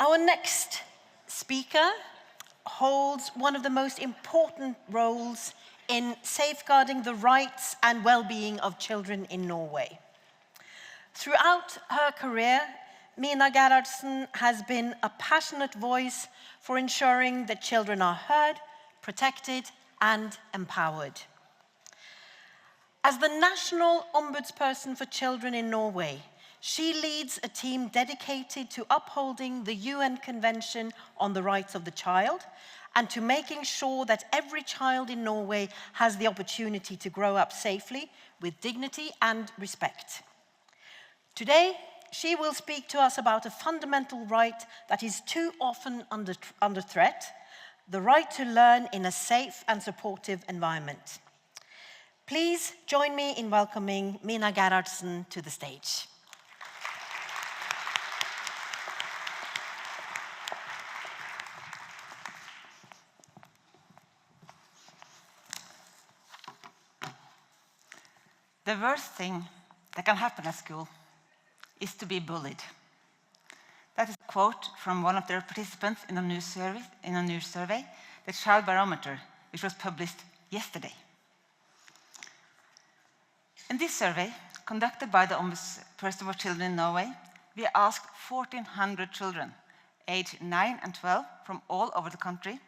Our next speaker holds one of the most important roles in safeguarding the rights and well-being of children in Norway. Throughout her career, Mina Gerhardsen has been a passionate voice for ensuring that children are heard, protected, and empowered. As the National Ombudsperson for Children in Norway, she leads a team dedicated to upholding the UN Convention on the Rights of the Child and to making sure that every child in Norway has the opportunity to grow up safely with dignity and respect. Today, she will speak to us about a fundamental right that is too often under threat, the right to learn in a safe and supportive environment. Please join me in welcoming Mina Gerhardsen to the stage. The worst thing that can happen at school is to be bullied. That is a quote from one of the participants in a new survey, the Child Barometer, which was published yesterday. In this survey, conducted by the Ombudsperson for Children in Norway, we asked 1,400 children, aged 9 and 12, from all over the country,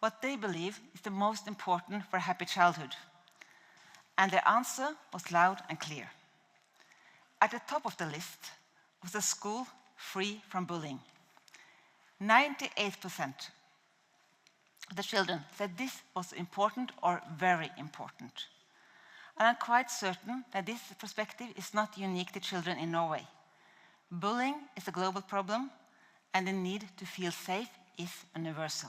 what they believe is the most important for a happy childhood. And their answer was loud and clear. At the top of the list was a school free from bullying. 98% of the children said this was important or very important. And I'm quite certain that this perspective is not unique to children in Norway. Bullying is a global problem, and the need to feel safe is universal.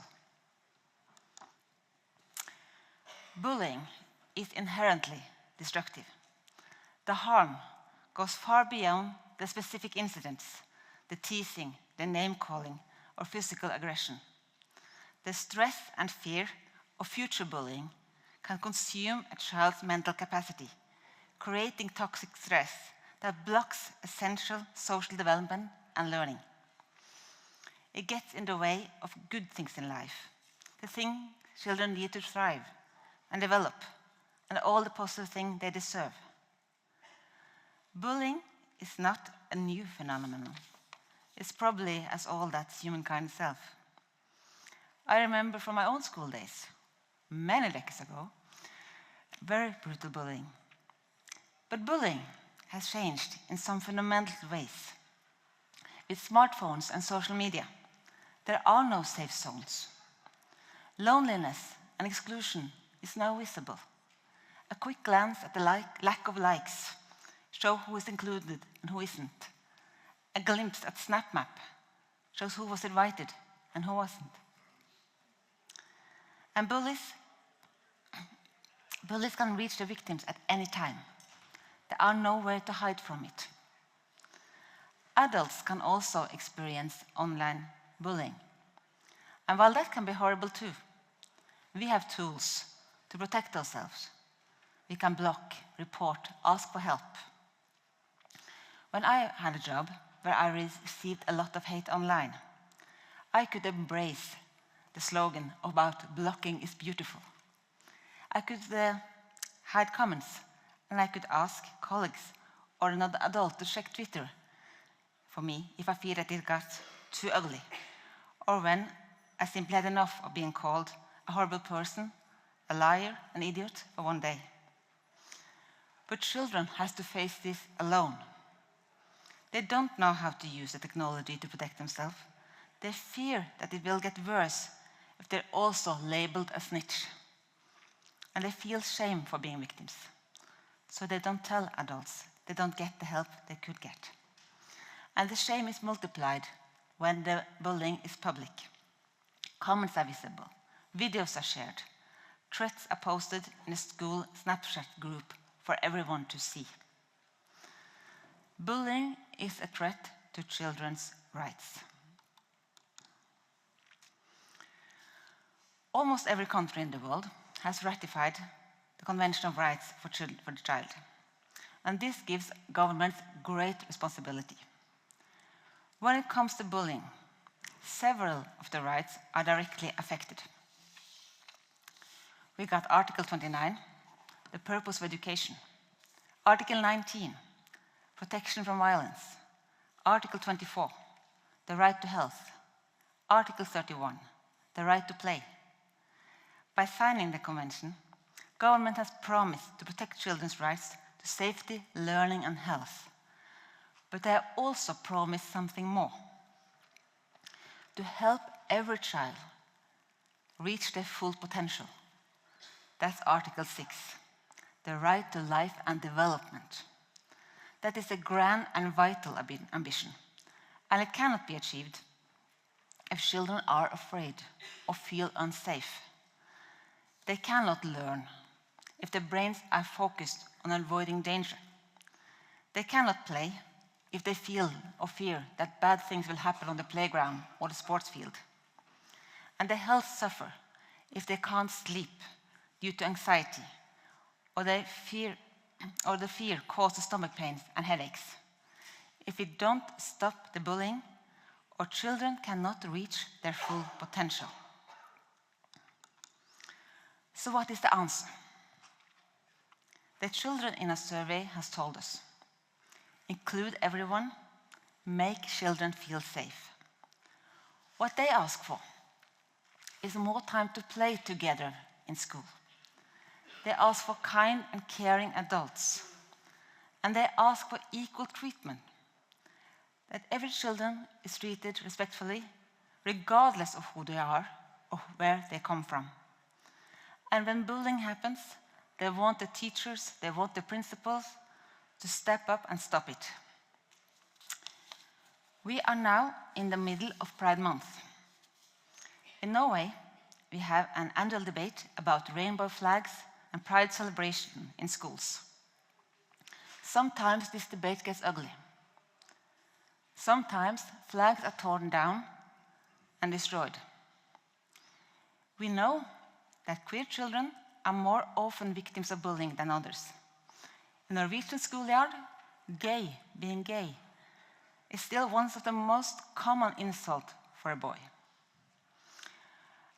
Bullying is inherently destructive. The harm goes far beyond the specific incidents, the teasing, the name-calling, or physical aggression. The stress and fear of future bullying can consume a child's mental capacity, creating toxic stress that blocks essential social development and learning. It gets in the way of good things in life, the things children need to thrive and develop, and all the positive things they deserve. Bullying is not a new phenomenon. It's probably as old as humankind itself. I remember from my own school days, many decades ago, very brutal bullying. But bullying has changed in some fundamental ways. With smartphones and social media, there are no safe zones. Loneliness and exclusion is now visible. A quick glance at the lack of likes shows who is included and who isn't. A glimpse at Snap Map shows who was invited and who wasn't. And bullies can reach the victims at any time. There are nowhere to hide from it. Adults can also experience online bullying. And while that can be horrible too, we have tools to protect ourselves. We can block, report, ask for help. When I had a job where I received a lot of hate online, I could embrace the slogan about blocking is beautiful. I could hide comments, and I could ask colleagues or another adult to check Twitter for me if I feel that it got too ugly, or when I simply had enough of being called a horrible person, a liar, an idiot for one day. But children have to face this alone. They don't know how to use the technology to protect themselves. They fear that it will get worse if they're also labeled a snitch. And they feel shame for being victims. So they don't tell adults. They don't get the help they could get. And the shame is multiplied when the bullying is public. Comments are visible. Videos are shared. Threats are posted in a school Snapchat group for everyone to see. Bullying is a threat to children's rights. Almost every country in the world has ratified the Convention of Rights for the Child. And this gives governments great responsibility. When it comes to bullying, several of the rights are directly affected. We got Article 29, the purpose of education. Article 19, protection from violence. Article 24, the right to health. Article 31, the right to play. By signing the convention, government has promised to protect children's rights to safety, learning and health. But they have also promised something more. To help every child reach their full potential. That's Article 6, the right to life and development. That is a grand and vital ambition, and it cannot be achieved if children are afraid or feel unsafe. They cannot learn if their brains are focused on avoiding danger. They cannot play if they feel or fear that bad things will happen on the playground or the sports field. And their health suffer if they can't sleep due to anxiety, or the fear causes stomach pains and headaches. If we don't stop the bullying, our children cannot reach their full potential. So what is the answer? The children in a survey has told us, include everyone, make children feel safe. What they ask for is more time to play together in school. They ask for kind and caring adults. And they ask for equal treatment. That every children is treated respectfully, regardless of who they are or where they come from. And when bullying happens, they want the teachers, they want the principals to step up and stop it. We are now in the middle of Pride Month. In Norway, we have an annual debate about rainbow flags and pride celebration in schools. Sometimes this debate gets ugly. Sometimes flags are torn down and destroyed. We know that queer children are more often victims of bullying than others. In a Norwegian schoolyard, being gay, is still one of the most common insults for a boy.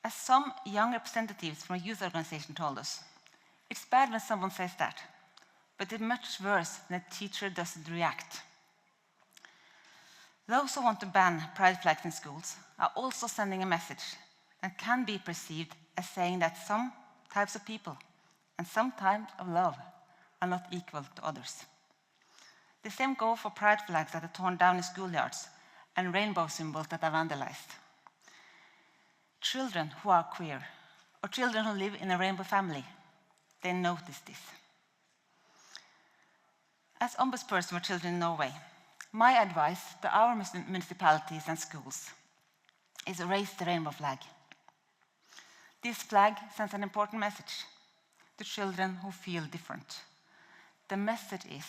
As some young representatives from a youth organization told us, it's bad when someone says that, but it's much worse when a teacher doesn't react. Those who want to ban pride flags in schools are also sending a message that can be perceived as saying that some types of people and some types of love are not equal to others. The same goes for pride flags that are torn down in schoolyards and rainbow symbols that are vandalized. Children who are queer or children who live in a rainbow family, they notice this. As Ombudsperson for Children in Norway, my advice to our municipalities and schools is to raise the rainbow flag. This flag sends an important message to children who feel different. The message is,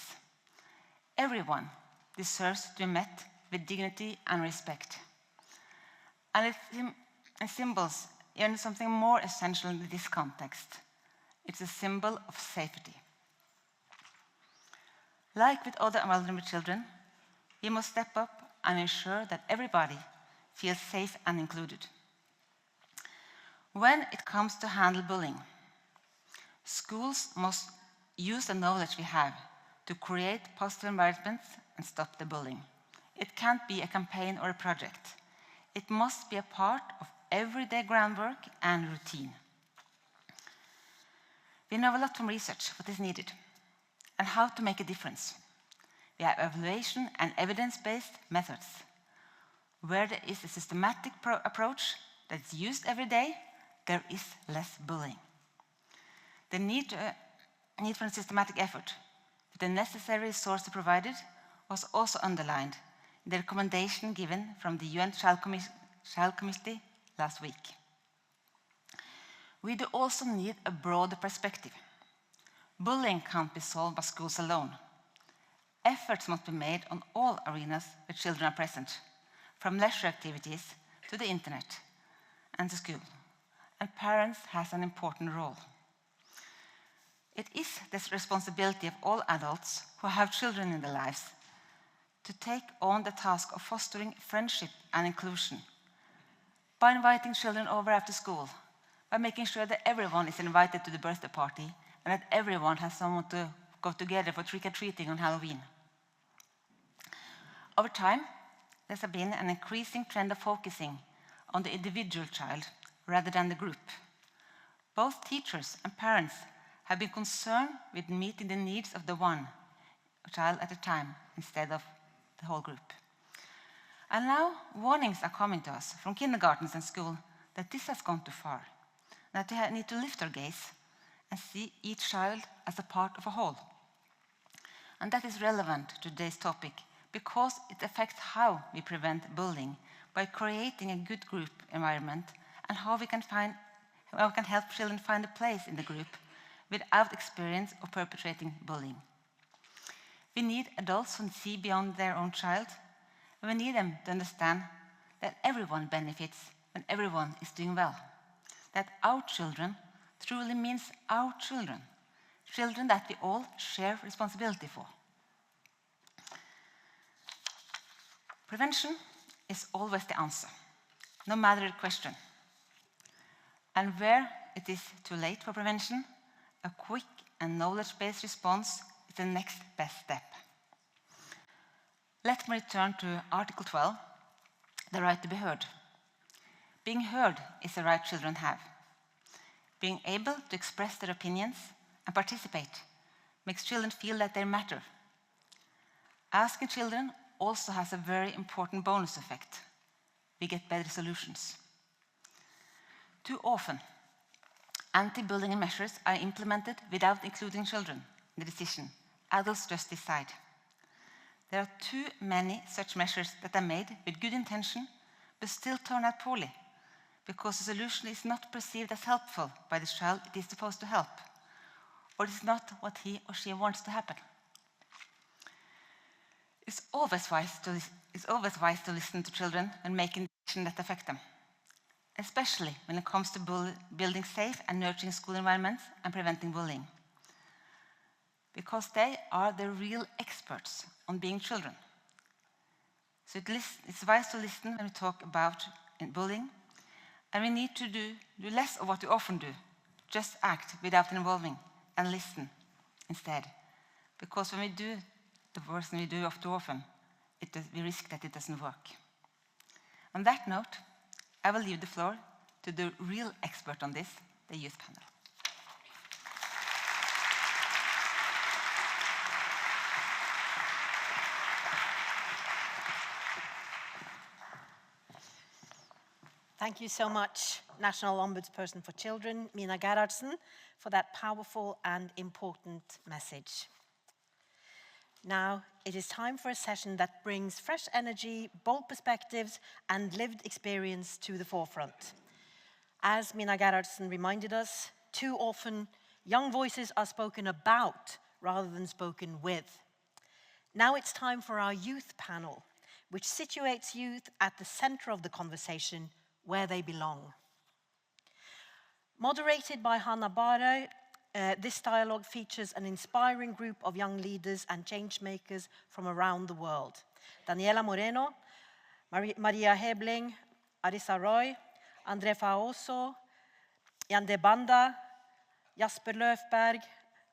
everyone deserves to be met with dignity and respect. And it symbols even something more essential in this context. It's a symbol of safety. Like with other vulnerable children, we must step up and ensure that everybody feels safe and included. When it comes to handle bullying, schools must use the knowledge we have to create positive environments and stop the bullying. It can't be a campaign or a project. It must be a part of everyday groundwork and routine. We know a lot from research what is needed and how to make a difference. We have evaluation and evidence-based methods. Where there is a systematic approach that is used every day, there is less bullying. The need for a systematic effort with the necessary resources provided was also underlined in the recommendation given from the UN Child Committee last week. We do also need a broader perspective. Bullying can't be solved by schools alone. Efforts must be made on all arenas where children are present, from leisure activities to the internet and to school. And parents have an important role. It is the responsibility of all adults who have children in their lives to take on the task of fostering friendship and inclusion, by inviting children over after school, by making sure that everyone is invited to the birthday party and that everyone has someone to go together for trick-or-treating on Halloween. Over time, there's been an increasing trend of focusing on the individual child rather than the group. Both teachers and parents have been concerned with meeting the needs of the one child at a time instead of the whole group. And now warnings are coming to us from kindergartens and school that this has gone too far, that we need to lift our gaze and see each child as a part of a whole. And that is relevant to today's topic because it affects how we prevent bullying by creating a good group environment and how we can help children find a place in the group without experience of perpetrating bullying. We need adults who see beyond their own child, and we need them to understand that everyone benefits when everyone is doing well. That our children truly means our children, children that we all share responsibility for. Prevention is always the answer, no matter the question. And where it is too late for prevention, a quick and knowledge-based response is the next best step. Let me return to Article 12, the right to be heard. Being heard is a right children have. Being able to express their opinions and participate makes children feel that they matter. Asking children also has a very important bonus effect. We get better solutions. Too often, anti-bullying measures are implemented without including children in the decision. Adults just decide. There are too many such measures that are made with good intention but still turn out poorly because the solution is not perceived as helpful by the child it is supposed to help, or it is not what he or she wants to happen. It's always wise to listen to children when making decisions that affect them, especially when it comes to building safe and nurturing school environments and preventing bullying, because they are the real experts on being children. So it's wise to listen when we talk about bullying, and we need to do less of what we often do, just act without involving and listen instead. Because when we do the worst we do too often, we risk that it doesn't work. On that note, I will leave the floor to the real expert on this, the youth panel. Thank you so much, National Ombudsperson for Children, Mina Gerhardsen, for that powerful and important message. Now, it is time for a session that brings fresh energy, bold perspectives, and lived experience to the forefront. As Mina Gerhardsen reminded us, too often, young voices are spoken about rather than spoken with. Now it's time for our youth panel, which situates youth at the center of the conversation, where they belong. Moderated by Baarøy, this dialogue features an inspiring group of young leaders and change makers from around the world. Daniela Moreno, Maria Hebling, Arissa, Andre Faoso, Yande Banda, Jasper Löfberg,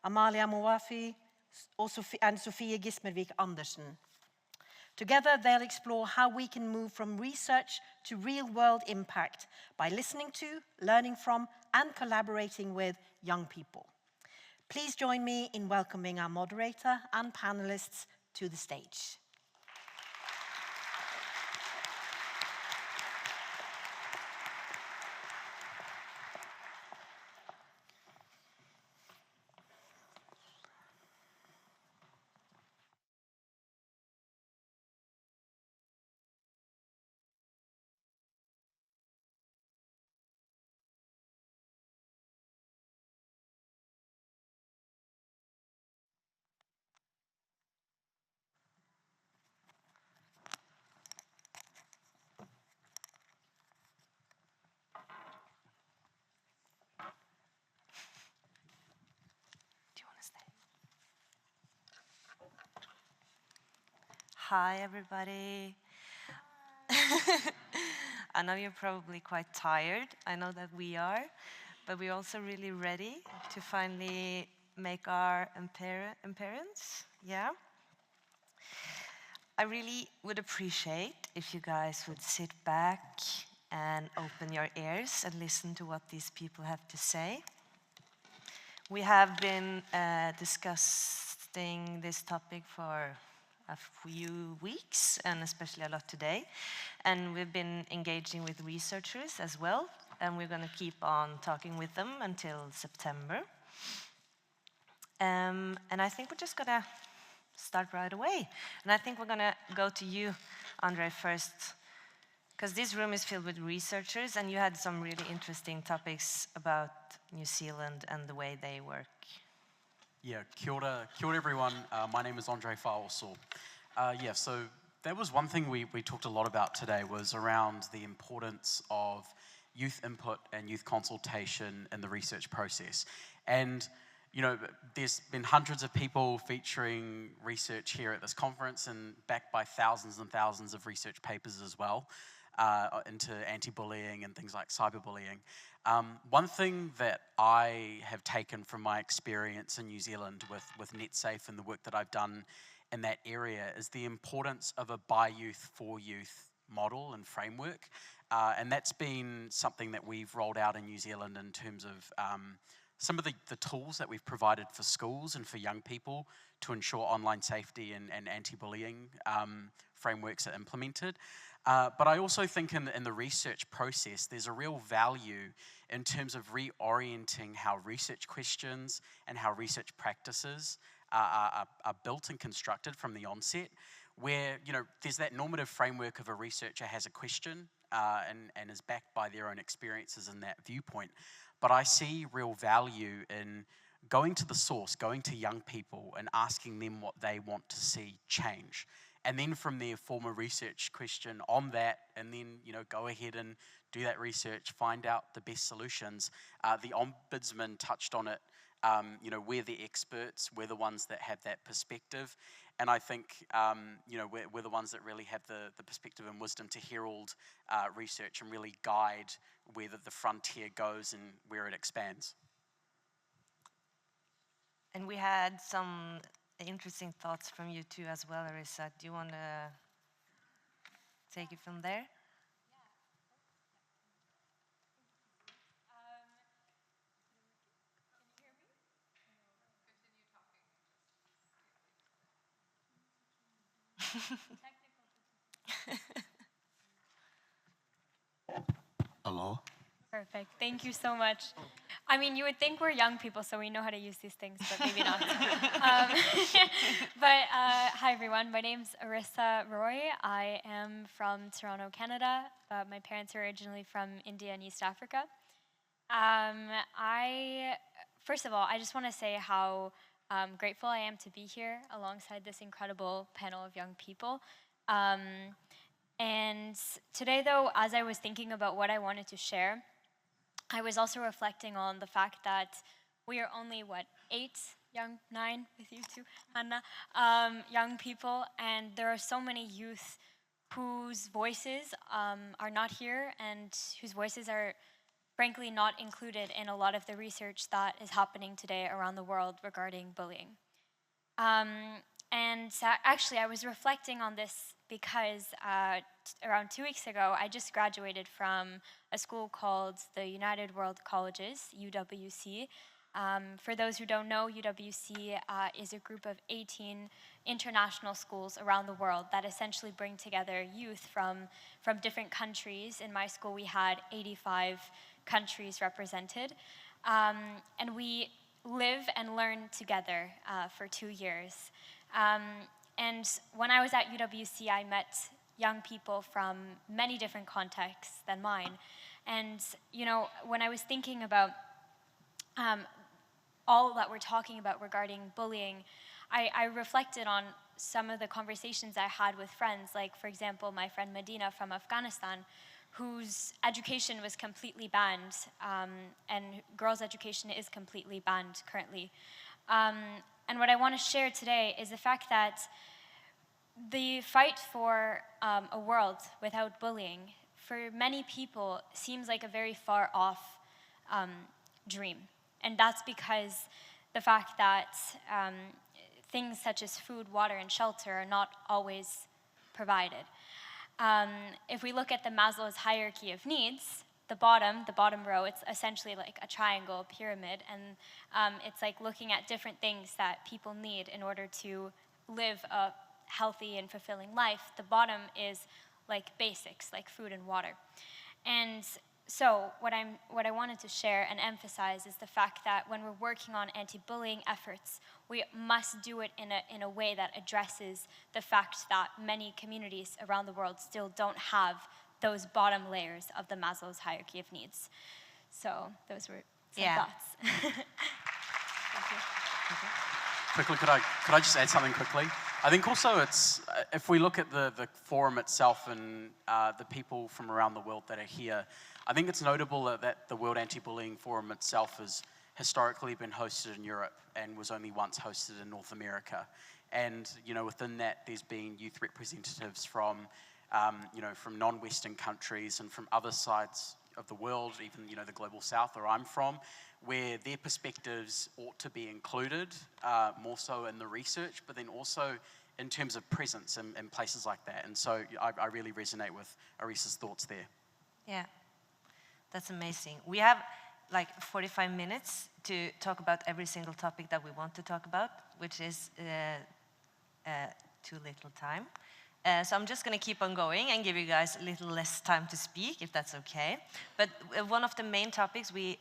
Amalia Mowafy, and Sofie Gismervik Andersen. Together, they'll explore how we can move from research to real-world impact by listening to, learning from, and collaborating with young people. Please join me in welcoming our moderator and panelists to the stage. Hi, everybody. I know you're probably quite tired. I know that we are, but we're also really ready to finally make our appearance. Yeah. I really would appreciate if you guys would sit back and open your ears and listen to what these people have to say. We have been discussing this topic for a few weeks, and especially a lot today. And we've been engaging with researchers as well, and we're going to keep on talking with them until September. And I think we're just going to start right away. And I think we're going to go to you, Andre, first, because this room is filled with researchers, and you had some really interesting topics about New Zealand and the way they work. Yeah, kia ora everyone. My name is Andre Faoso. So that was one thing we talked a lot about today, was around the importance of youth input and youth consultation in the research process. And you know, there's been hundreds of people featuring research here at this conference, and backed by thousands and thousands of research papers as well, into anti-bullying and things like cyberbullying. One thing that I have taken from my experience in New Zealand with NetSafe and the work that I've done in that area is the importance of a by youth for youth model and framework. And that's been something that we've rolled out in New Zealand in terms of some of the tools that we've provided for schools and for young people to ensure online safety and anti-bullying frameworks are implemented. But I also think in the research process, there's a real value in terms of reorienting how research questions and how research practices are built and constructed from the onset, where there's that normative framework of a researcher has a question and is backed by their own experiences in that viewpoint. But I see real value in going to the source, going to young people and asking them what they want to see change. And then from there, form a research question on that, and then go ahead and do that research, find out the best solutions. The Ombudsman touched on it. We're the experts, we're the ones that have that perspective. And I think, we're the ones that really have the perspective and wisdom to herald research and really guide where the frontier goes and where it expands. And we had some interesting thoughts from you too as well, Arissa. Do you want to take it from there? Hello? Perfect. Thank you so much. I mean, you would think we're young people, so we know how to use these things, but maybe not. Hi, everyone. My name's Arissa Roy. I am from Toronto, Canada. My parents are originally from India and East Africa. First of all, I just want to say how grateful I am to be here alongside this incredible panel of young people. And today, though, as I was thinking about what I wanted to share, I was also reflecting on the fact that we are only, 9 with you too, Anna, young people, and there are so many youth whose voices are not here and whose voices are frankly not included in a lot of the research that is happening today around the world regarding bullying. Actually, I was reflecting on this because around 2 weeks ago, I just graduated from a school called the United World Colleges, UWC. For those who don't know, UWC is a group of 18 international schools around the world that essentially bring together youth from different countries. In my school, we had 85 countries represented. And we live and learn together for 2 years. And when I was at UWC, I met young people from many different contexts than mine. And, when I was thinking about all that we're talking about regarding bullying, I reflected on some of the conversations I had with friends, like, for example, my friend Mina from Afghanistan, whose education was completely banned, and girls' education is completely banned currently. And what I want to share today is the fact that the fight for a world without bullying for many people, seems like a very far off dream. And that's because the fact that things such as food, water, and shelter are not always provided. If we look at the Maslow's hierarchy of needs, the bottom row, it's essentially like a triangle, a pyramid, and it's like looking at different things that people need in order to live a healthy and fulfilling life. The bottom is like basics, like food and water. And so what I wanted to share and emphasize is the fact that when we're working on anti-bullying efforts, we must do it in a way that addresses the fact that many communities around the world still don't have those bottom layers of the Maslow's hierarchy of needs. So those were some thoughts. Thank you. Okay. Quickly, could I just add something quickly? I think also it's, if we look at the forum itself and the people from around the world that are here, I think it's notable that the World Anti-Bullying Forum itself has historically been hosted in Europe and was only once hosted in North America. And, you know, within that, there's been youth representatives from, you know, from non-Western countries and from other sides of the world, even, you know, the global south where I'm from, where their perspectives ought to be included more so in the research, but then also in terms of presence in places like that. And so I really resonate with Arissa's thoughts there. Yeah, that's amazing. We have like 45 minutes to talk about every single topic that we want to talk about, which is too little time. So I'm just going to keep on going and give you guys a little less time to speak, if that's okay. But one of the main topics we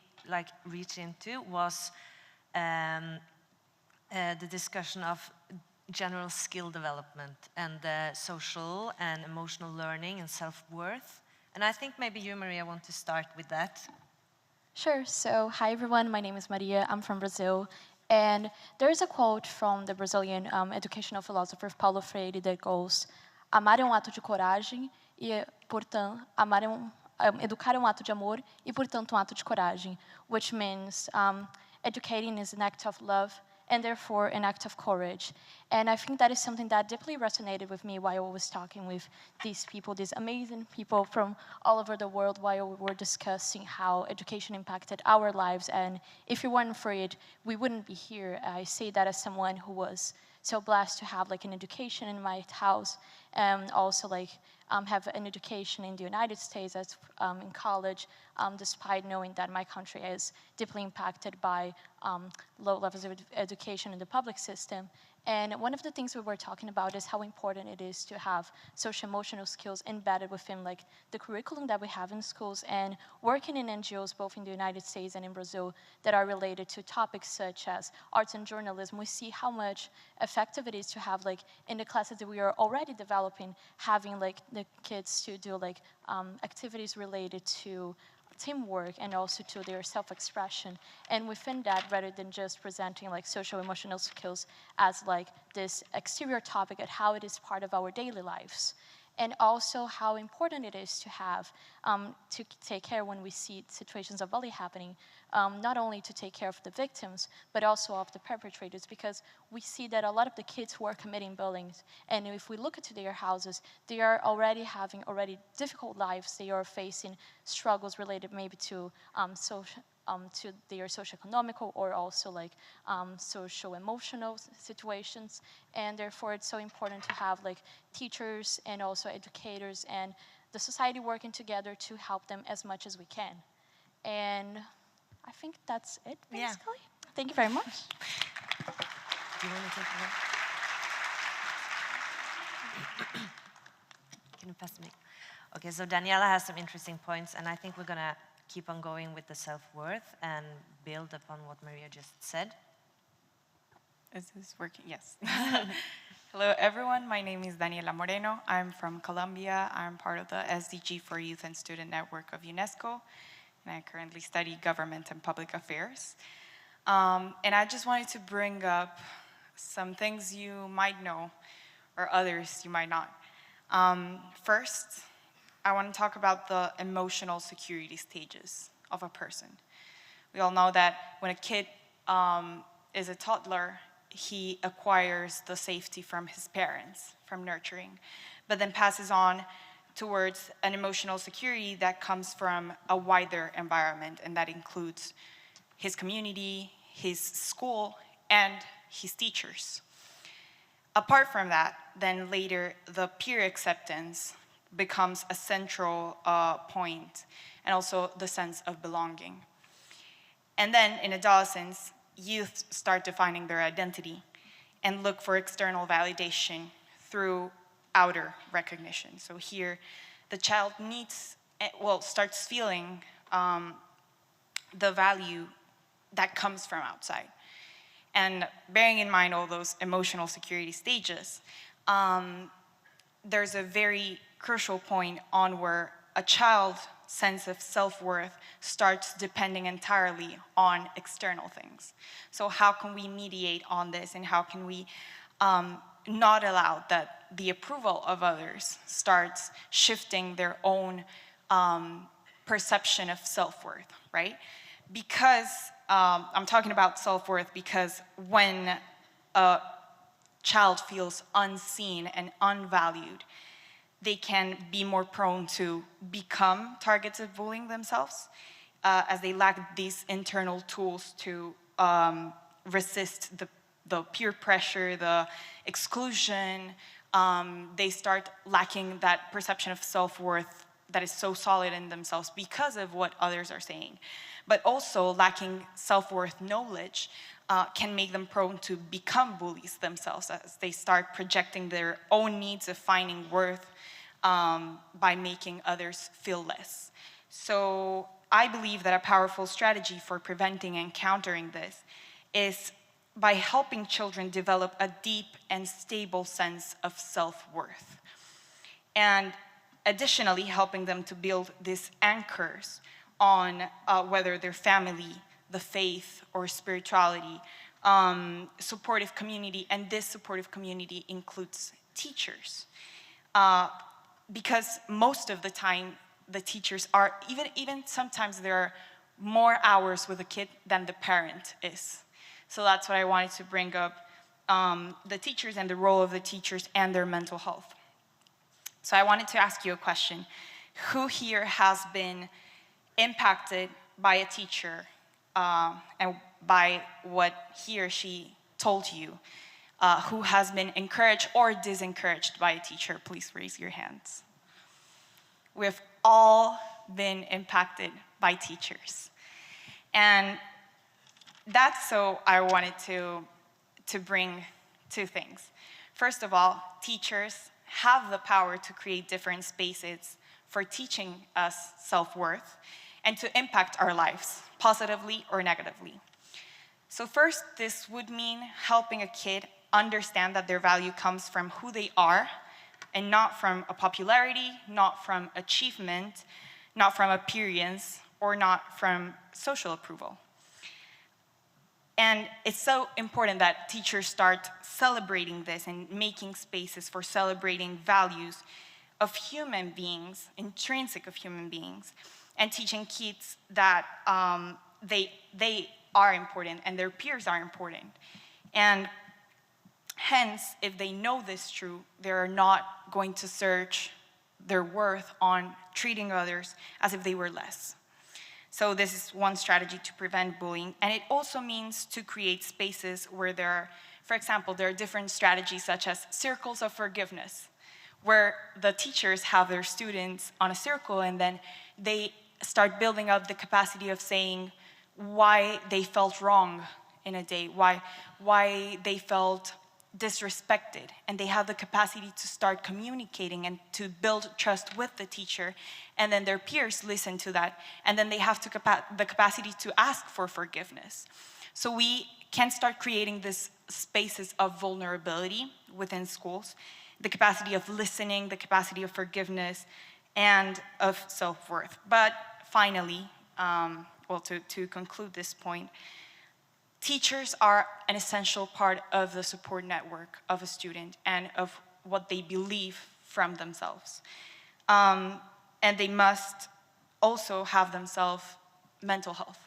reached into was the discussion of general skill development and social and emotional learning and self-worth. And I think maybe you, Maria, want to start with that. Sure. So, hi everyone. My name is Maria. I'm from Brazil. And there is a quote from the Brazilian educational philosopher Paulo Freire that goes, amar é ato de coragem e, portanto, educar é ato de amor e, portanto, ato de coragem, which means educating is an act of love and therefore an act of courage. And I think that is something that deeply resonated with me while I was talking with these people, these amazing people from all over the world while we were discussing how education impacted our lives. And if it weren't for it, we wouldn't be here. I say that as someone who was so blessed to have an education in my house, and also have an education in the United States as in college, despite knowing that my country is deeply impacted by low levels of education in the public system. And one of the things we were talking about is how important it is to have social-emotional skills embedded within the curriculum that we have in schools, and working in NGOs both in the United States and in Brazil that are related to topics such as arts and journalism. We see how much effective it is to have in the classes that we are already developing, having the kids to do activities related to teamwork and also to their self-expression. And within that, rather than just presenting social emotional skills as this exterior topic at how it is part of our daily lives. And also how important it is to have, to take care when we see situations of bullying happening, not only to take care of the victims, but also of the perpetrators, because we see that a lot of the kids who are committing bullying, and if we look into their houses, they are already having difficult lives. They are facing struggles related maybe to to their socioeconomical or also social-emotional situations. And therefore, it's so important to have teachers and also educators and the society working together to help them as much as we can. And I think that's it, basically. Yeah. Thank you very much. Do you want to take it? Can you pass me? Okay, so Daniela has some interesting points, and I think we're going to keep on going with the self-worth and build upon what Maria just said. Is this working? Yes. Hello, everyone. My name is Daniela Moreno. I'm from Colombia. I'm part of the SDG for Youth and Student Network of UNESCO, and I currently study government and public affairs. And I just wanted to bring up some things you might know, or others you might not. First, I want to talk about the emotional security stages of a person. We all know that when a kid is a toddler, he acquires the safety from his parents, from nurturing, but then passes on towards an emotional security that comes from a wider environment, and that includes his community, his school, and his teachers. Apart from that, then later the peer acceptance becomes a central point, and also the sense of belonging. And then in adolescence, youth start defining their identity and look for external validation through outer recognition. So here, the child starts feeling the value that comes from outside. And bearing in mind all those emotional security stages, there's a very crucial point on where a child's sense of self-worth starts depending entirely on external things. So how can we mediate on this, and how can we not allow that the approval of others starts shifting their own perception of self-worth, right? Because I'm talking about self-worth because when a child feels unseen and unvalued, they can be more prone to become targets of bullying themselves, as they lack these internal tools to resist the peer pressure, the exclusion. They start lacking that perception of self-worth that is so solid in themselves because of what others are saying. But also lacking self-worth knowledge can make them prone to become bullies themselves, as they start projecting their own needs of finding worth by making others feel less. So I believe that a powerful strategy for preventing and countering this is by helping children develop a deep and stable sense of self-worth. And additionally, helping them to build these anchors on whether their family, the faith, or spirituality, supportive community, and this supportive community includes teachers. Because most of the time, the teachers are, even sometimes there are more hours with a kid than the parent is. So that's what I wanted to bring up, the teachers and the role of the teachers and their mental health. So I wanted to ask you a question. Who here has been impacted by a teacher and by what he or she told you? Who has been encouraged or disencouraged by a teacher? Please raise your hands. We've all been impacted by teachers. And that's so I wanted to bring two things. First of all, teachers have the power to create different spaces for teaching us self-worth and to impact our lives, positively or negatively. So first, this would mean helping a kid understand that their value comes from who they are and not from a popularity, not from achievement, not from appearance, or not from social approval. And it's so important that teachers start celebrating this and making spaces for celebrating values of human beings, intrinsic of human beings, and teaching kids that they are important and their peers are important. And hence, if they know this true, they're not going to search their worth on treating others as if they were less. So this is one strategy to prevent bullying. And it also means to create spaces where there are, for example, there are different strategies such as circles of forgiveness, where the teachers have their students on a circle and then they start building up the capacity of saying why they felt wrong in a day, why they felt disrespected, and they have the capacity to start communicating and to build trust with the teacher, and then their peers listen to that, and then they have the capacity to ask for forgiveness. So we can start creating these spaces of vulnerability within schools, the capacity of listening, the capacity of forgiveness, and of self-worth. But finally, to conclude this point, teachers are an essential part of the support network of a student and of what they believe from themselves. And they must also have themselves mental health.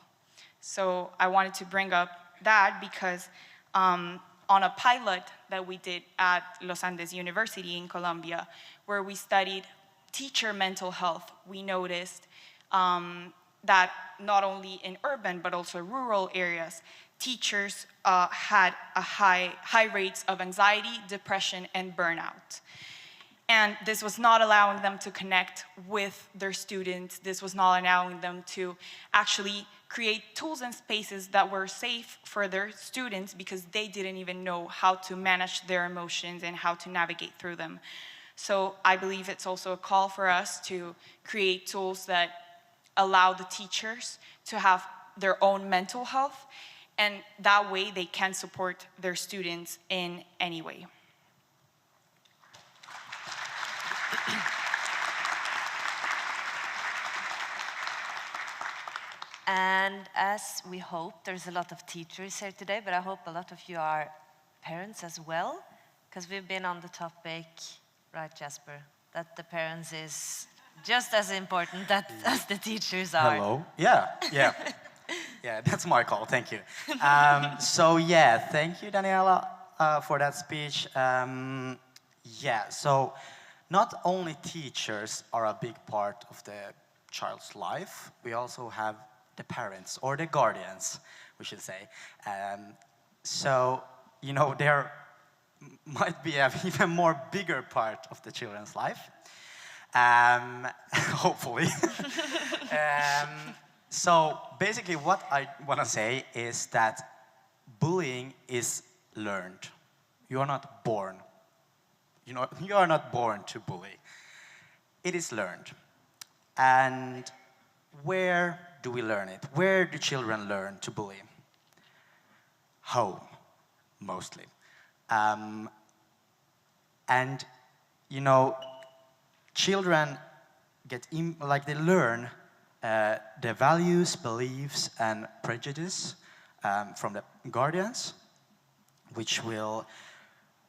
So I wanted to bring up that because on a pilot that we did at Los Andes University in Colombia, where we studied teacher mental health, we noticed that not only in urban but also rural areas, teachers had a high rates of anxiety, depression, and burnout. And this was not allowing them to connect with their students. This was not allowing them to actually create tools and spaces that were safe for their students, because they didn't even know how to manage their emotions and how to navigate through them. So I believe it's also a call for us to create tools that allow the teachers to have their own mental health, and that way they can support their students in any way. And as we hope, there's a lot of teachers here today, but I hope a lot of you are parents as well, because we've been on the topic, right, Jasper, that the parents is just as important as the teachers are. Hello. Yeah. Yeah, that's my call. Thank you. So yeah, thank you, Daniela, for that speech. Yeah, so not only teachers are a big part of the child's life, we also have the parents, or the guardians, we should say. So, you know, there might be an even more bigger part of the children's life, hopefully. So basically what I want to say is that bullying is learned. You are not born. You are not born to bully. It is learned. And where do we learn it? Where do children learn to bully? Home, mostly. And, you know, children they learn their values, beliefs, and prejudice from the guardians, which will,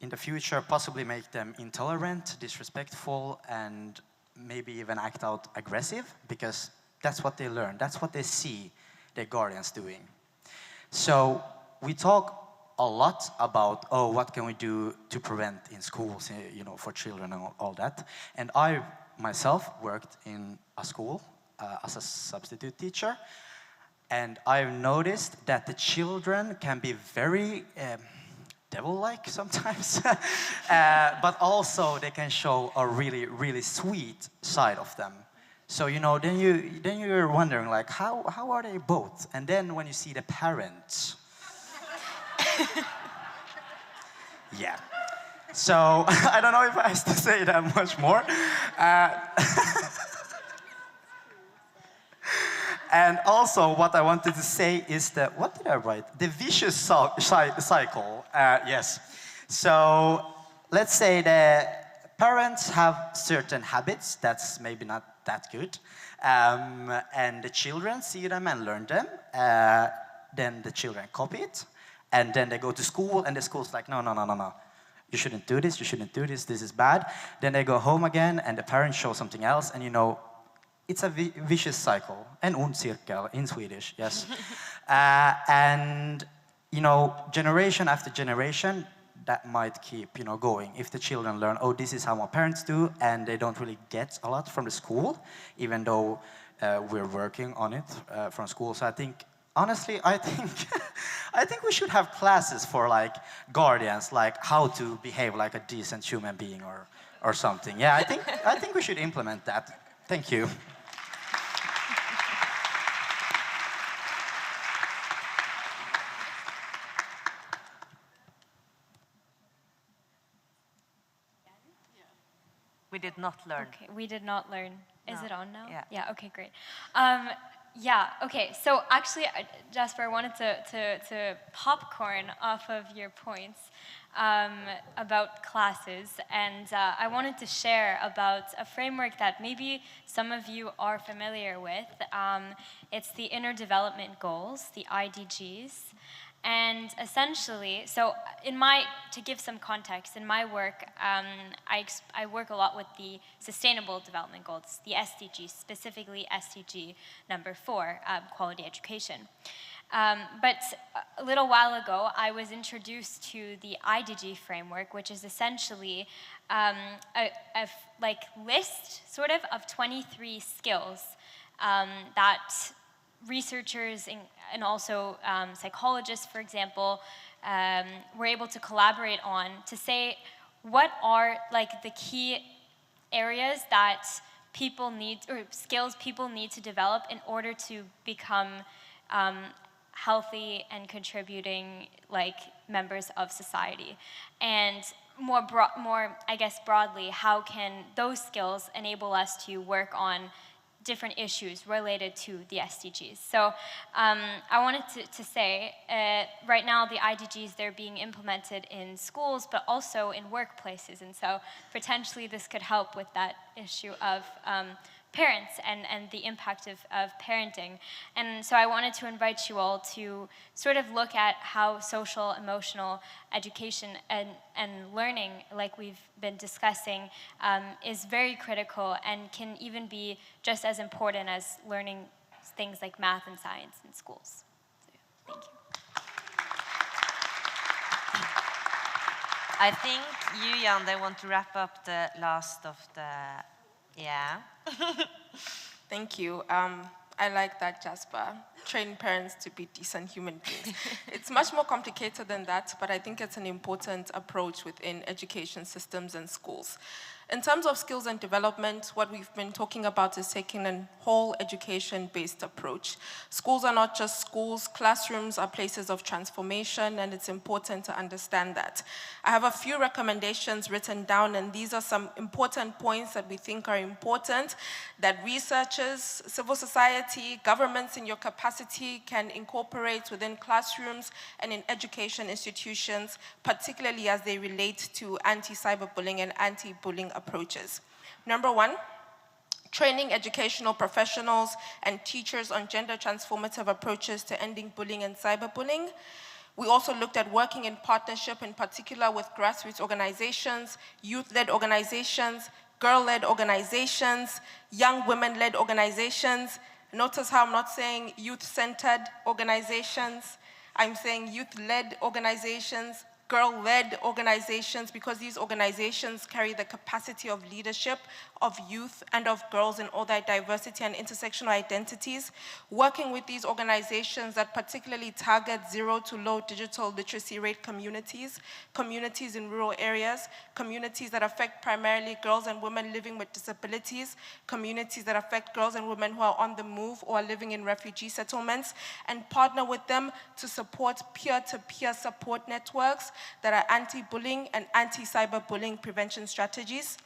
in the future, possibly make them intolerant, disrespectful, and maybe even act out aggressive, because that's what they learn. That's what they see their guardians doing. So we talk a lot about, what can we do to prevent in schools, you know, for children and all that. And I myself worked in a school as a substitute teacher, and I've noticed that the children can be very devil-like sometimes, but also they can show a really, really sweet side of them. So, you know, then you're wondering, like, how are they both? And then when you see the parents, yeah. So I don't know if I have to say that much more. And also, what I wanted to say is that, what did I write? The vicious cycle, yes. So let's say the parents have certain habits that's maybe not that good, and the children see them and learn them. Then the children copy it, and then they go to school, and the school's like, no. You shouldn't do this, this is bad. Then they go home again, and the parents show something else, and you know, it's a vicious cycle, en ond cirkel in Swedish, yes. And, you know, generation after generation, that might keep, you know, going. If the children learn, this is how my parents do, and they don't really get a lot from the school, even though we're working on it from school. So I think, honestly, I think we should have classes for, like, guardians, like how to behave like a decent human being or something. Yeah, I think we should implement that. Thank you. We did not learn. Okay, we did not learn. Is No. it on now? Yeah. Yeah, okay, great. Yeah, okay, so actually, Jasper, I wanted to popcorn off of your points about classes, and I wanted to share about a framework that maybe some of you are familiar with. It's the Inner Development Goals, the IDGs. And essentially, so to give some context, in my work, I work a lot with the Sustainable Development Goals, the SDGs, specifically SDG number 4, quality education. But a little while ago, I was introduced to the IDG framework, which is essentially like list sort of 23 skills that researchers and also psychologists, for example, were able to collaborate on to say what are like the key areas that people need, or skills people need to develop in order to become healthy and contributing like members of society. And more, I guess, broadly, how can those skills enable us to work on different issues related to the SDGs. So I wanted to say, right now the IDGs, they're being implemented in schools, but also in workplaces. And so potentially this could help with that issue of parents and the impact of parenting. And so I wanted to invite you all to sort of look at how social, emotional education and learning, like we've been discussing, is very critical and can even be just as important as learning things like math and science in schools. So, thank you. I think you, Yande, want to wrap up the last of the... Yeah. Thank you. I like that, Jasper. Train parents to be decent human beings. It's much more complicated than that, but I think it's an important approach within education systems and schools. In terms of skills and development, what we've been talking about is taking a whole education-based approach. Schools are not just schools, classrooms are places of transformation, and it's important to understand that. I have a few recommendations written down, and these are some important points that we think are important, that researchers, civil society, governments in your capacity can incorporate within classrooms and in education institutions, particularly as they relate to anti-cyberbullying and anti-bullying approaches. Number one, training educational professionals and teachers on gender transformative approaches to ending bullying and cyberbullying. We also looked at working in partnership, in particular with grassroots organizations, youth-led organizations, girl-led organizations, young women-led organizations. Notice how I'm not saying youth-centered organizations. I'm saying youth-led organizations, girl-led organizations, because these organizations carry the capacity of leadership of youth and of girls in all their diversity and intersectional identities. Working with these organizations that particularly target 0 to low digital literacy rate communities, communities in rural areas, communities that affect primarily girls and women living with disabilities, communities that affect girls and women who are on the move or are living in refugee settlements, and partner with them to support peer-to-peer support networks that are anti-bullying and anti-cyberbullying prevention strategies.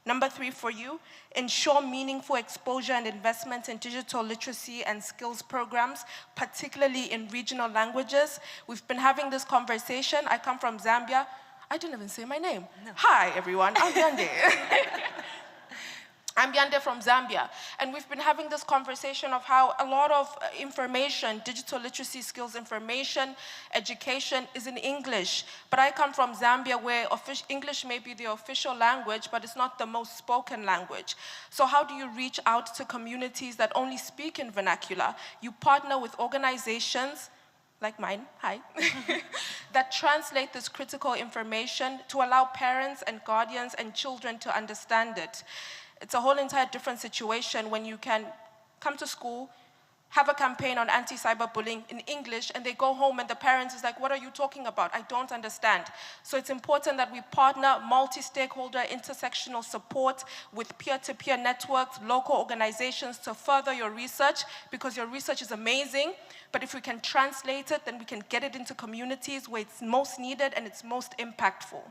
Number 3 for you, ensure meaningful exposure and investment in digital literacy and skills programs, particularly in regional languages. We've been having this conversation. I come from Zambia. I didn't even say my name. No. Hi, everyone. I'm Yande. I'm Yande from Zambia, and we've been having this conversation of how a lot of information, digital literacy skills information, education is in English. But I come from Zambia where English may be the official language, but it's not the most spoken language. So how do you reach out to communities that only speak in vernacular? You partner with organizations like mine, hi, that translate this critical information to allow parents and guardians and children to understand it. It's a whole entire different situation when you can come to school, have a campaign on anti-cyberbullying in English, and they go home and the parents is like, what are you talking about? I don't understand. So it's important that we partner multi-stakeholder intersectional support with peer-to-peer networks, local organizations to further your research, because your research is amazing, but if we can translate it, then we can get it into communities where it's most needed and it's most impactful.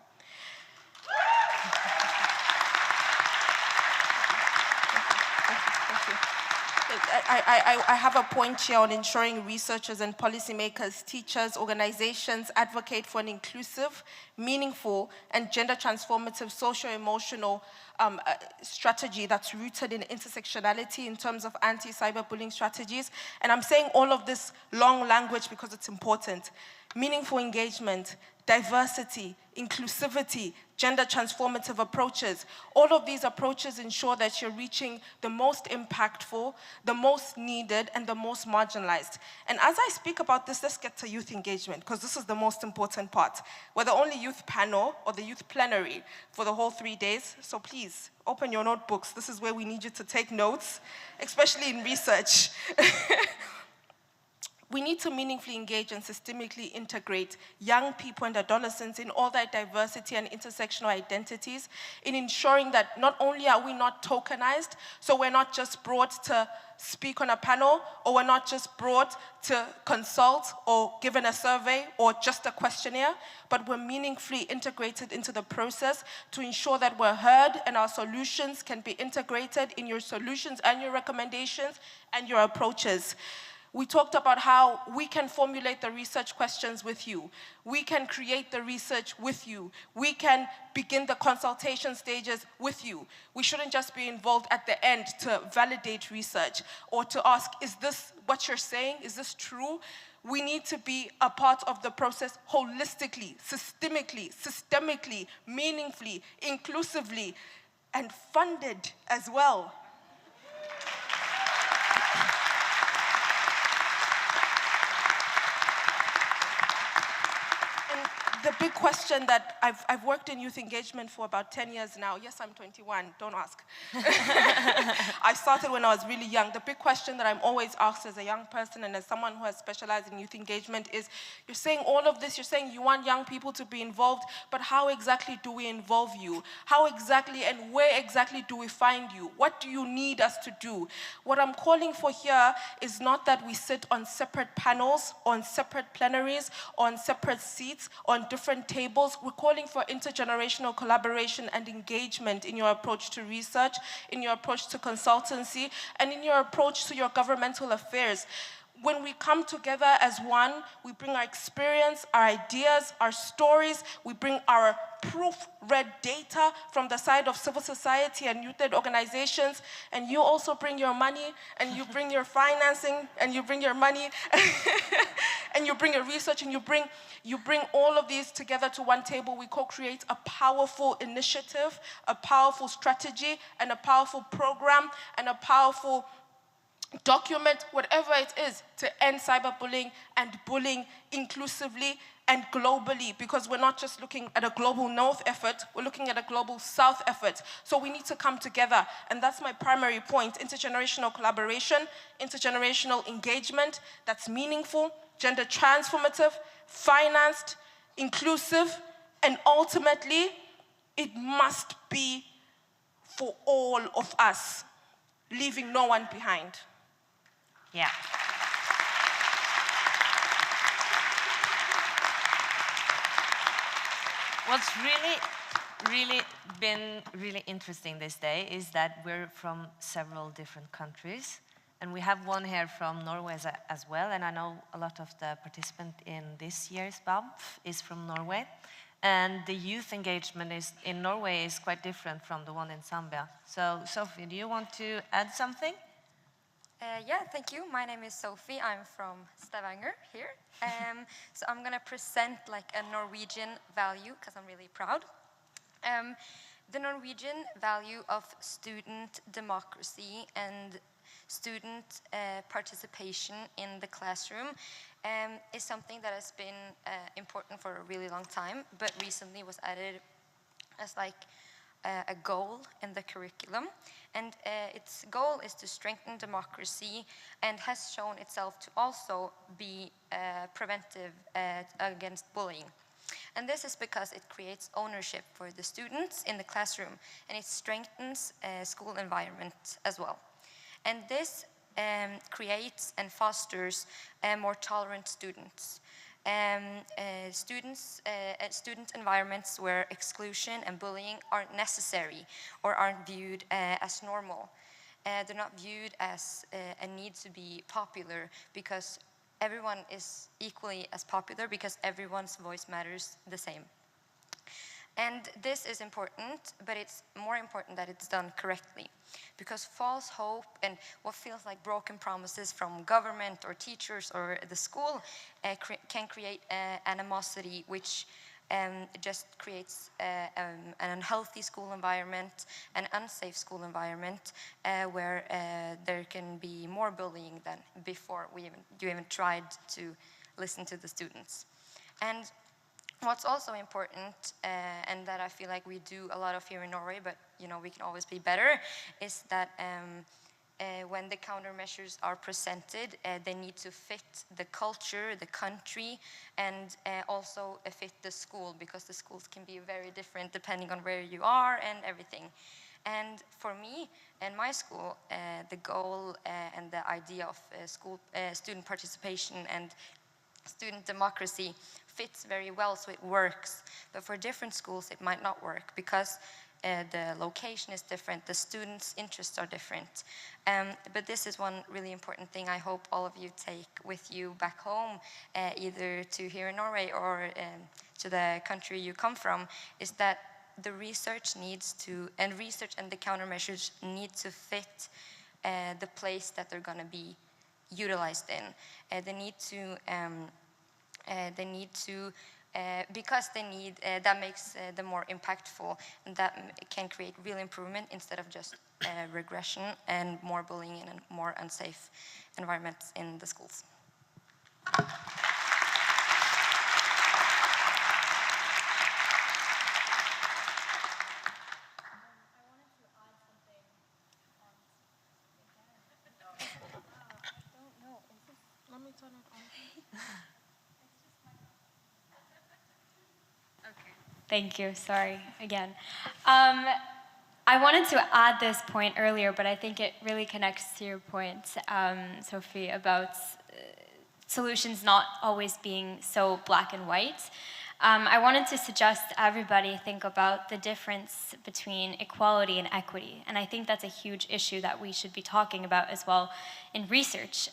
I have a point here on ensuring researchers and policymakers, teachers, organizations advocate for an inclusive, meaningful, and gender transformative socio-emotional strategy that's rooted in intersectionality in terms of anti-cyberbullying strategies. And I'm saying all of this long language because it's important. meaningful engagement, diversity, inclusivity, gender transformative approaches. All of these approaches ensure that you're reaching the most impactful, the most needed, and the most marginalized. And as I speak about this, let's get to youth engagement, because this is the most important part. We're the only youth panel or the youth plenary for the whole 3 days, so please, open your notebooks. This is where we need you to take notes, especially in research. We need to meaningfully engage and systemically integrate young people and adolescents in all their diversity and intersectional identities, in ensuring that not only are we not tokenized, so we're not just brought to speak on a panel, or we're not just brought to consult or given a survey or just a questionnaire, but we're meaningfully integrated into the process to ensure that we're heard and our solutions can be integrated in your solutions and your recommendations and your approaches. We talked about how we can formulate the research questions with you. We can create the research with you. We can begin the consultation stages with you. We shouldn't just be involved at the end to validate research or to ask, is this what you're saying? Is this true? We need to be a part of the process holistically, systemically, meaningfully, inclusively, and funded as well. The big question that I've worked in youth engagement for about 10 years now. Yes, I'm 21, don't ask. I started when I was really young. The big question that I'm always asked as a young person and as someone who has specialized in youth engagement is, you're saying all of this, you're saying you want young people to be involved, but how exactly do we involve you? How exactly and where exactly do we find you? What do you need us to do? What I'm calling for here is not that we sit on separate panels, on separate plenaries, on separate seats, on different tables. We're calling for intergenerational collaboration and engagement in your approach to research, in your approach to consultancy, and in your approach to your governmental affairs. When we come together as one, we bring our experience, our ideas, our stories, we bring our proof-read data from the side of civil society and youth-led organizations, and you also bring your money, and you bring your financing, and you bring your money, and you bring your research, and you bring all of these together to one table. We co-create a powerful initiative, a powerful strategy, and a powerful program, and a powerful document, whatever it is, to end cyberbullying and bullying inclusively and globally, because we're not just looking at a global north effort, we're looking at a global south effort. So we need to come together, and that's my primary point: intergenerational collaboration, intergenerational engagement that's meaningful, gender transformative, financed, inclusive, and ultimately, it must be for all of us, leaving no one behind. Yeah. What's really been really interesting this day is that we're from several different countries, and we have one here from Norway as well, and I know a lot of the participants in this year's WABF is from Norway, and the youth engagement in Norway is quite different from the one in Zambia. So, Sophie, do you want to add something? Yeah, thank you. My name is Sophie. I'm from Stavanger here. So I'm going to present like a Norwegian value because I'm really proud. The Norwegian value of student democracy and student participation in the classroom is something that has been important for a really long time, but recently was added as like a goal in the curriculum, and its goal is to strengthen democracy and has shown itself to also be preventive against bullying. And this is because it creates ownership for the students in the classroom, and it strengthens school environment as well. And this creates and fosters more tolerant students. Student environments where exclusion and bullying aren't necessary or aren't viewed as normal. They're not viewed as a need to be popular, because everyone is equally as popular, because everyone's voice matters the same. And this is important, but it's more important that it's done correctly. Because false hope and what feels like broken promises from government or teachers or the school can create animosity, which just creates an unhealthy school environment, an unsafe school environment, where there can be more bullying than before you even tried to listen to the students. And what's also important, and that I feel like we do a lot of here in Norway, but we can always be better, is that when the countermeasures are presented, they need to fit the culture, the country, and also fit the school, because the schools can be very different depending on where you are and everything. And for me and my school, the goal and the idea of student participation and student democracy fits very well, so it works. But for different schools, it might not work because the location is different, the students' interests are different. But this is one really important thing I hope all of you take with you back home, either to here in Norway or to the country you come from, is that the research needs to, and research and the countermeasures need to fit the place that they're going to be utilized in. They need to, because that makes them more impactful, and that can create real improvement instead of just regression and more bullying and more unsafe environments in the schools. Thank you. Sorry again. I wanted to add this point earlier, but I think it really connects to your point, Sophie, about solutions not always being so black and white. I wanted to suggest everybody think about the difference between equality and equity, and I think that's a huge issue that we should be talking about as well in research.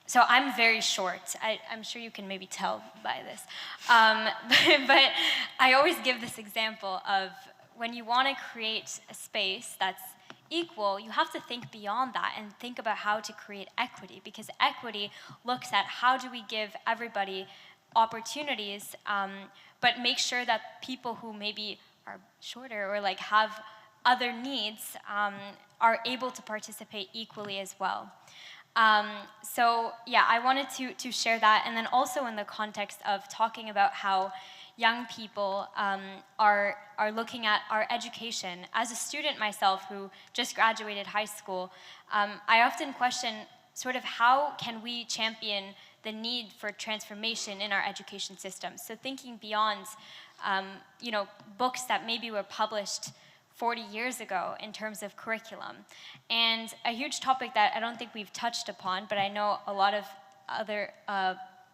So I'm very short. I'm sure you can maybe tell by this. But I always give this example of when you want to create a space that's equal, you have to think beyond that and think about how to create equity, because equity looks at how do we give everybody opportunities, but make sure that people who maybe are shorter or like have other needs are able to participate equally as well. So yeah, I wanted to share that, and then also in the context of talking about how young people are looking at our education. As a student myself who just graduated high school, I often question sort of how can we champion the need for transformation in our education system. So thinking beyond, books that maybe were published 40 years ago in terms of curriculum. And a huge topic that I don't think we've touched upon, but I know a lot of other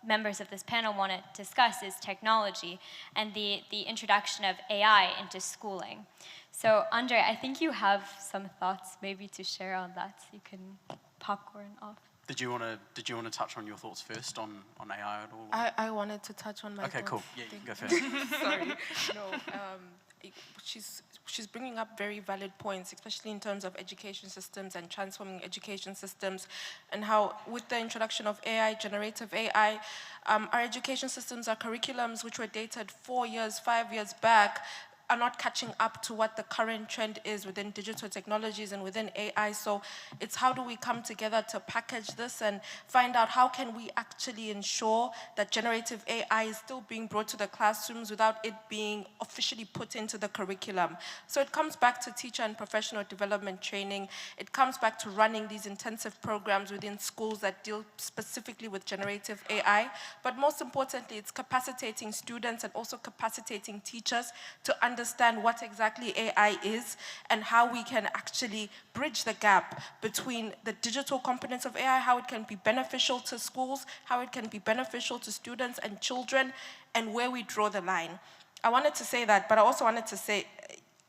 members of this panel want to discuss, is technology and the introduction of AI into schooling. So Andre, I think you have some thoughts maybe to share on that. You can popcorn off. Did you want to touch on your thoughts first on AI at all? I wanted to touch on my Okay, thoughts. cool. Yeah, you can go first. Sorry. No, she's bringing up very valid points, especially in terms of education systems and transforming education systems, and how with the introduction of AI, generative AI, our education systems, our curriculums, which were dated 4 years, 5 years back, are not catching up to what the current trend is within digital technologies and within AI. So it's how do we come together to package this and find out how can we actually ensure that generative AI is still being brought to the classrooms without it being officially put into the curriculum. So it comes back to teacher and professional development training. It comes back to running these intensive programs within schools that deal specifically with generative AI. But most importantly, it's capacitating students and also capacitating teachers to understand what exactly AI is and how we can actually bridge the gap between the digital components of AI, how it can be beneficial to schools, how it can be beneficial to students and children, and where we draw the line. I wanted to say that, but I also wanted to say,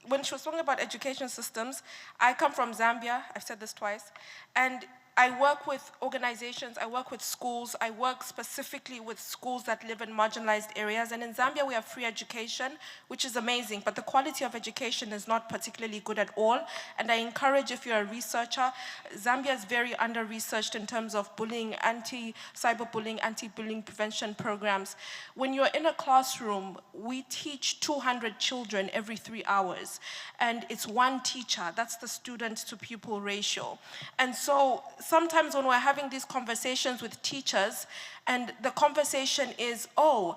when she was talking about education systems, I come from Zambia, I've said this twice, and I work with organizations, I work with schools, I work specifically with schools that live in marginalized areas. And in Zambia, we have free education, which is amazing, but the quality of education is not particularly good at all. And I encourage, if you're a researcher, Zambia is very under-researched in terms of bullying, cyberbullying, anti-bullying prevention programs. When you're in a classroom, we teach 200 children every 3 hours, and it's one teacher. That's the student-to-pupil ratio. And so sometimes when we're having these conversations with teachers, and the conversation is, oh,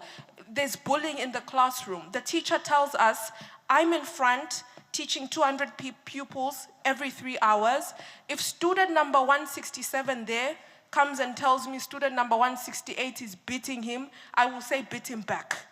there's bullying in the classroom. The teacher tells us, I'm in front teaching 200 pupils every 3 hours. If student number 167 there comes and tells me student number 168 is beating him, I will say beat him back.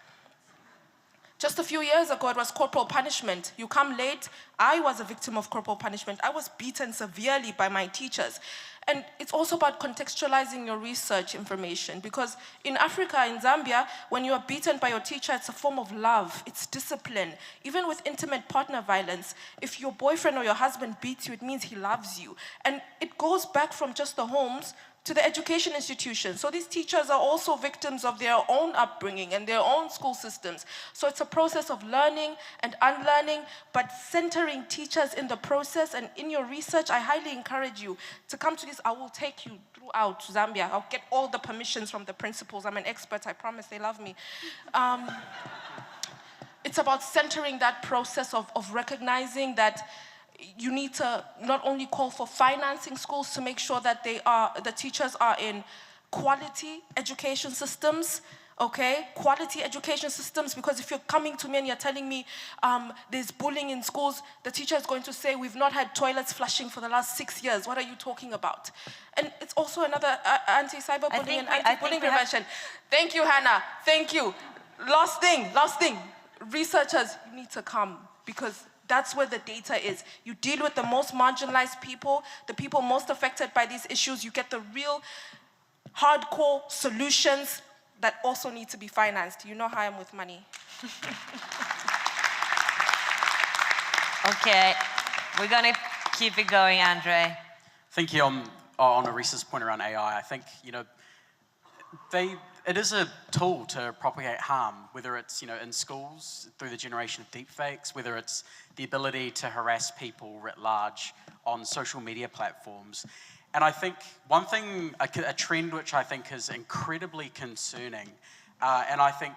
Just a few years ago, it was corporal punishment. You come late. I was a victim of corporal punishment. I was beaten severely by my teachers. And it's also about contextualizing your research information, because in Africa, in Zambia, when you are beaten by your teacher, it's a form of love, it's discipline. Even with intimate partner violence, if your boyfriend or your husband beats you, it means he loves you. And it goes back from just the homes to the education institutions. So these teachers are also victims of their own upbringing and their own school systems. So it's a process of learning and unlearning, but centering teachers in the process. And in your research, I highly encourage you to come to this. I will take you throughout Zambia. I'll get all the permissions from the principals. I'm an expert, I promise, they love me. It's about centering that process of recognizing that you need to not only call for financing schools to make sure that the teachers are in quality education systems, okay? Quality education systems, because if you're coming to me and you're telling me there's bullying in schools, the teacher is going to say, we've not had toilets flushing for the last 6 years. What are you talking about? And it's also another anti-cyberbullying and anti-bullying prevention. Thank you, Hannah. Thank you. Last thing. Researchers, you need to come, because that's where the data is. You deal with the most marginalized people, the people most affected by these issues. You get the real hardcore solutions that also need to be financed. You know how I am with money. Okay, we're gonna keep it going, Andre. Thank you. On Arissa's point around AI, I think, it is a tool to propagate harm, whether it's, in schools through the generation of deepfakes, whether it's the ability to harass people writ large on social media platforms. And I think one thing, a trend which I think is incredibly concerning, and I think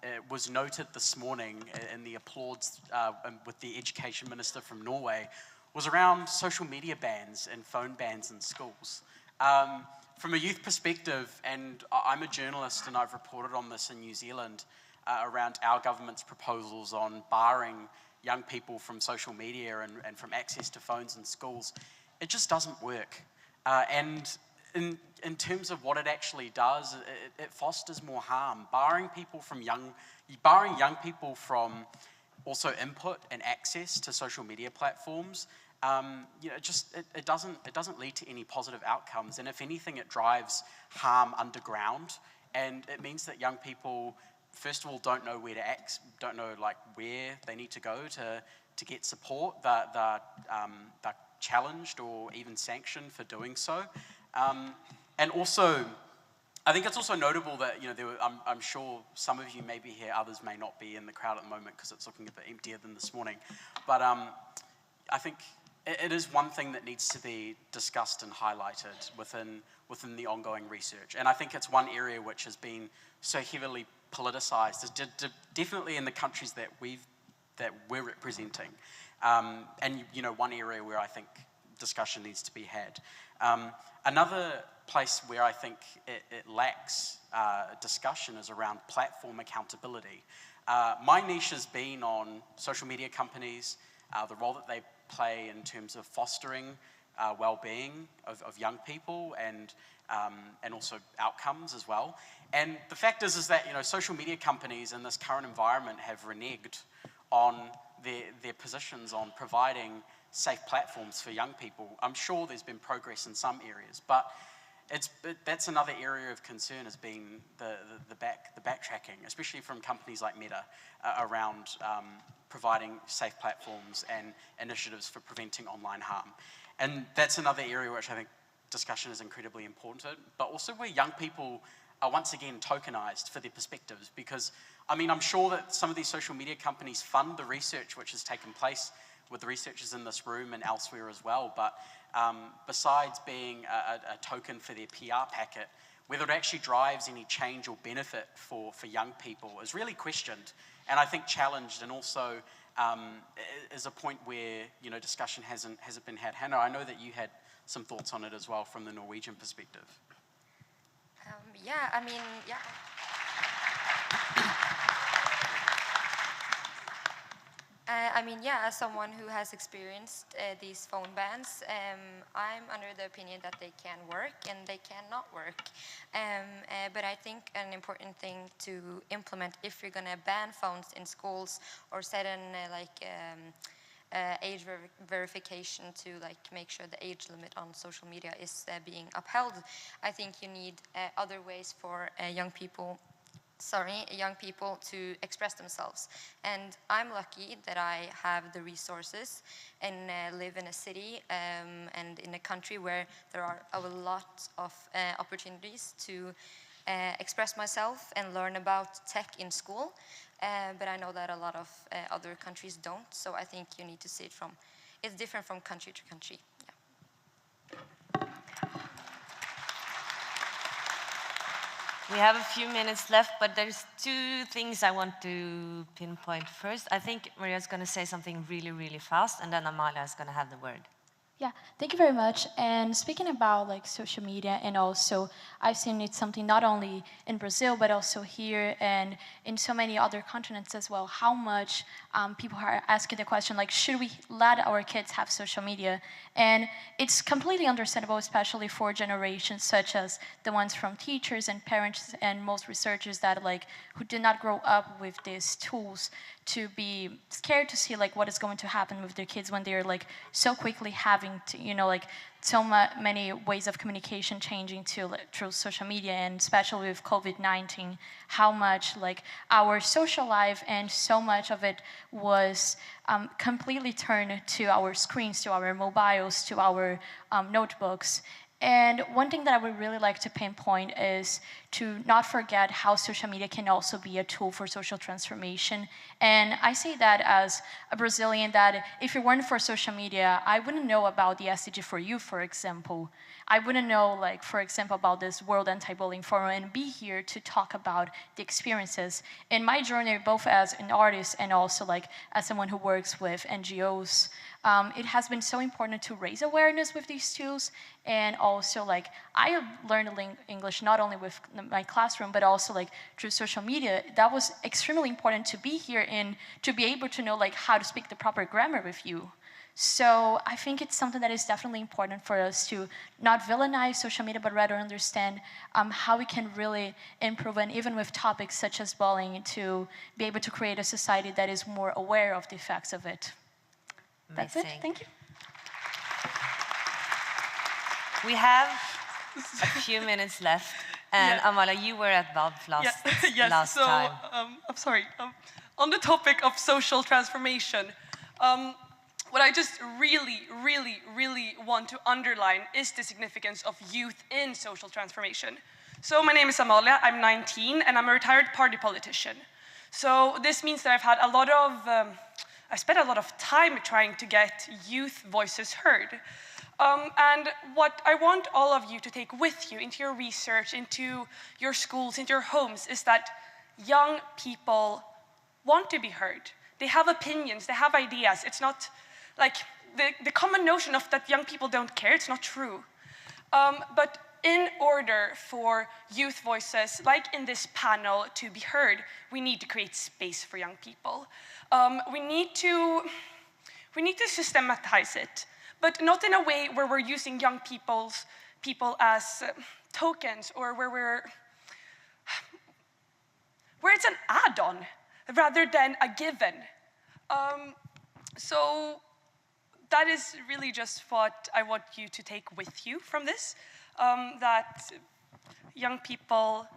it was noted this morning in the applauds with the education minister from Norway, was around social media bans and phone bans in schools. From a youth perspective, and I'm a journalist and I've reported on this in New Zealand around our government's proposals on barring young people from social media and from access to phones in schools, it just doesn't work. And in terms of what it actually does, it fosters more harm. Barring young people from also input and access to social media platforms, it doesn't lead to any positive outcomes, and if anything, it drives harm underground, and it means that young people, first of all, don't know where to act, don't know where they need to go to get support. They're challenged or even sanctioned for doing so, and also, I think it's also notable that I'm sure some of you may be here, others may not be in the crowd at the moment because it's looking a bit emptier than this morning, but I think it is one thing that needs to be discussed and highlighted within the ongoing research. And I think it's one area which has been so heavily politicized, definitely in the countries that we're representing. And one area where I think discussion needs to be had. Another place where I think it lacks discussion is around platform accountability. My niche has been on social media companies, the role that they play in terms of fostering well-being of young people and also outcomes as well. And the fact is that social media companies in this current environment have reneged on their positions on providing safe platforms for young people. I'm sure there's been progress in some areas, but that's another area of concern, has been the backtracking, especially from companies like Meta around providing safe platforms and initiatives for preventing online harm. And that's another area which I think discussion is incredibly important, but also where young people are once again tokenized for their perspectives. Because, I mean, I'm sure that some of these social media companies fund the research which has taken place with the researchers in this room and elsewhere as well, but besides being a token for their PR packet, whether it actually drives any change or benefit for young people is really questioned, and I think challenged, and also is a point where, you know, discussion hasn't been had. Hannah, I know that you had some thoughts on it as well from the Norwegian perspective. Yeah, I mean, yeah. As someone who has experienced these phone bans, I'm under the opinion that they can work and they cannot work. But I think an important thing to implement if you're going to ban phones in schools or set an age verification to make sure the age limit on social media is being upheld, I think you need other ways for young people to express themselves. And I'm lucky that I have the resources and live in a city and in a country where there are a lot of opportunities to express myself and learn about tech in school. But I know that a lot of other countries don't, so I think you need to see it it's different from country to country. Yeah. We have a few minutes left, but there's two things I want to pinpoint. First, I think Maria's going to say something really, really fast, and then Amalia is going to have the word. Yeah, thank you very much. And speaking about social media, and also I've seen it's something not only in Brazil, but also here and in so many other continents as well, how much people are asking the question, should we let our kids have social media? And it's completely understandable, especially for generations such as the ones from teachers and parents and most researchers that who did not grow up with these tools, to be scared to see what is going to happen with their kids when they're so quickly having to, so many ways of communication changing through social media, and especially with COVID-19, how much our social life and so much of it was completely turned to our screens, to our mobiles, to our notebooks. And one thing that I would really like to pinpoint is to not forget how social media can also be a tool for social transformation. And I say that as a Brazilian, that if it weren't for social media, I wouldn't know about the SDG for Youth, for example. I wouldn't know, for example, about this World Anti-Bullying Forum and be here to talk about the experiences. In my journey, both as an artist and also as someone who works with NGOs, it has been so important to raise awareness with these tools. And also, I have learned English not only with my classroom, but also through social media. That was extremely important to be here and to be able to know how to speak the proper grammar with you. So I think it's something that is definitely important for us to not villainize social media, but rather understand how we can really improve, and even with topics such as bullying, to be able to create a society that is more aware of the effects of it. That's it. Thank you. We have a few minutes left. And Amalia, you were at WABF last time. I'm sorry. On the topic of social transformation, what I just really, really, really want to underline is the significance of youth in social transformation. So my name is Amalia, I'm 19, and I'm a retired party politician. So this means that I've had I spent a lot of time trying to get youth voices heard. And what I want all of you to take with you into your research, into your schools, into your homes, is that young people want to be heard. They have opinions, they have ideas. It's not the common notion of that young people don't care, it's not true. But in order for youth voices, like in this panel, to be heard, we need to create space for young people. We need to systematize it, but not in a way where we're using young people as tokens, or where it's an add-on rather than a given. So that is really just what I want you to take with you from this, that young people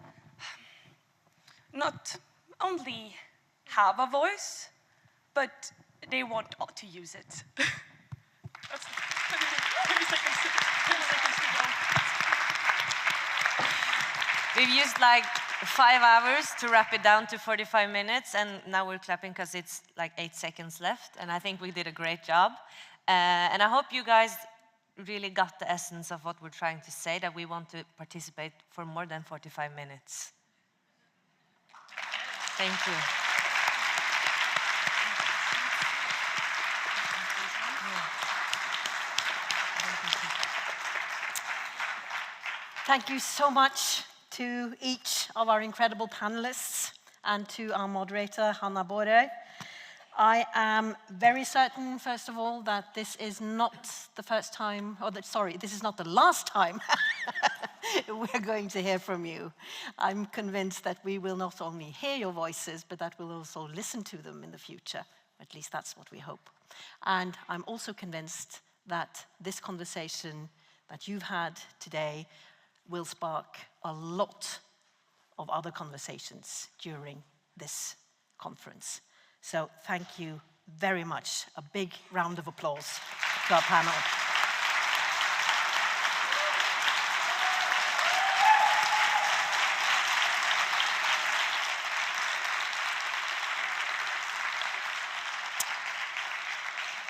not only have a voice, but they want to use it. That's 20 seconds to go. We've used like 5 hours to wrap it down to 45 minutes, and now we're clapping because it's like 8 seconds left, and I think we did a great job. And I hope you guys really got the essence of what we're trying to say, that we want to participate for more than 45 minutes. Thank you. Thank you so much to each of our incredible panelists and to our moderator, Hanna Baarøy. I am very certain, first of all, that this is not the first time, this is not the last time we're going to hear from you. I'm convinced that we will not only hear your voices, but that we'll also listen to them in the future. At least that's what we hope. And I'm also convinced that this conversation that you've had today will spark a lot of other conversations during this conference. So thank you very much. A big round of applause to our panel.